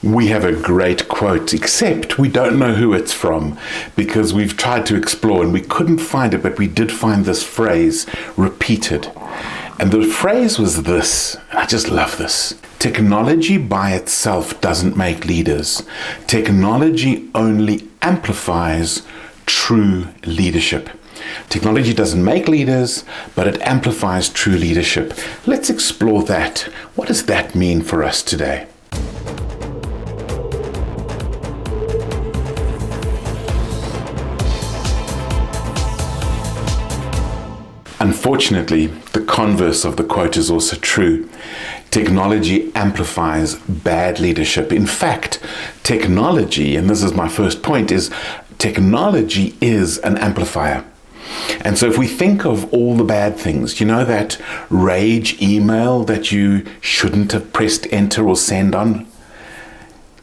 We have a great quote, except we don't know who it's from because we've tried to explore and we couldn't find it, but we did find this phrase repeated. And the phrase was this, I just love this. Technology by itself doesn't make leaders. Technology only amplifies true leadership. Technology doesn't make leaders, but it amplifies true leadership. Let's explore that. What does that mean for us today? Unfortunately, the converse of the quote is also true. Technology amplifies bad leadership. In fact, technology, and this is my first point, is technology is an amplifier. And so if we think of all the bad things, you know that rage email that you shouldn't have pressed enter or send on?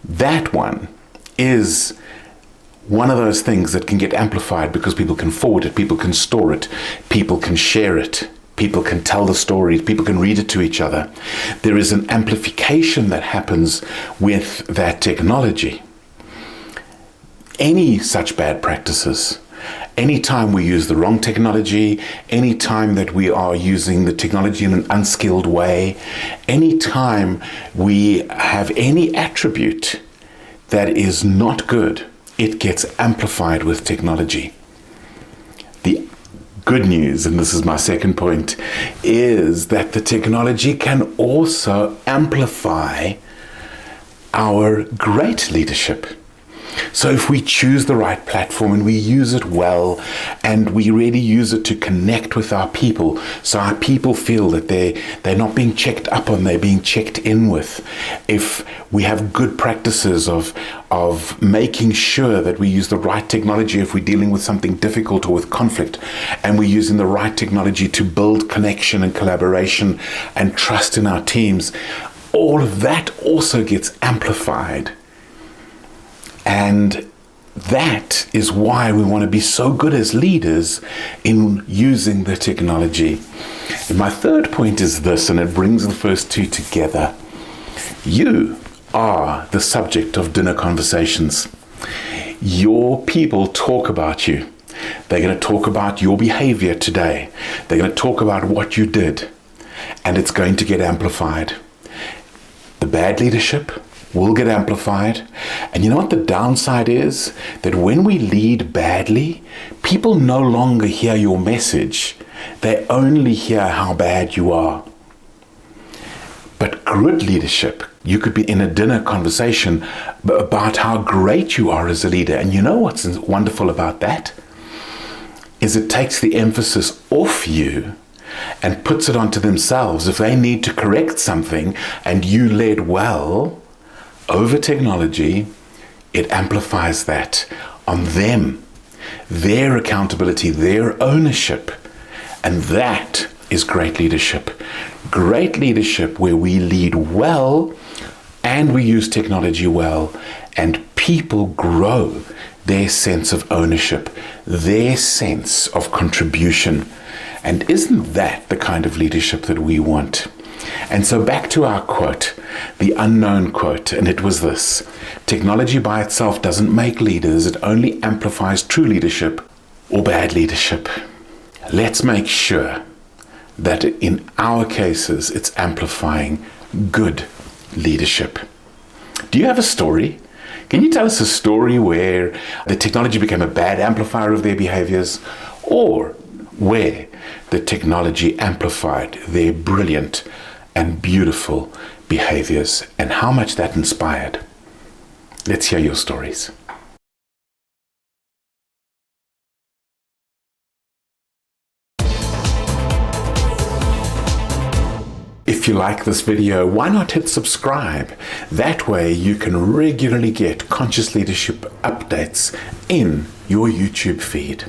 That one is one of those things that can get amplified because people can forward it, people can store it, people can share it, people can tell the stories, people can read it to each other. There is an amplification that happens with that technology. Any such bad practices, anytime we use the wrong technology, anytime that we are using the technology in an unskilled way, anytime we have any attribute that is not good, it gets amplified with technology. The good news, and this is my second point, is that the technology can also amplify our great leadership. So if we choose the right platform and we use it well and we really use it to connect with our people, so our people feel that they're not being checked up on, they're being checked in with. If we have good practices of making sure that we use the right technology if we're dealing with something difficult or with conflict, and we're using the right technology to build connection and collaboration and trust in our teams, all of that also gets amplified. And that is why we want to be so good as leaders in using the technology. And my third point is this, and it brings the first two together. You are the subject of dinner conversations. Your people talk about you. They're going to talk about your behavior today. They're going to talk about what you did, and it's going to get amplified. The bad leadership will get amplified. And you know what the downside is? That when we lead badly, people no longer hear your message. They only hear how bad you are. But good leadership, you could be in a dinner conversation about how great you are as a leader. And you know what's wonderful about that? Is it takes the emphasis off you and puts it onto themselves. If they need to correct something and you led well over technology, it amplifies that on them, their accountability, their ownership. And that is great leadership. Great leadership where we lead well and we use technology well, and people grow their sense of ownership, their sense of contribution. And isn't that the kind of leadership that we want? And so back to our quote, the unknown quote, and it was this: technology by itself doesn't make leaders, it only amplifies true leadership or bad leadership. Let's make sure that in our cases it's amplifying good leadership. Do you have a story? Can you tell us a story where the technology became a bad amplifier of their behaviors, or where the technology amplified their brilliant and beautiful behaviors, and how much that inspired? Let's hear your stories. If you like this video, why not hit subscribe? That way you can regularly get conscious leadership updates in your YouTube feed.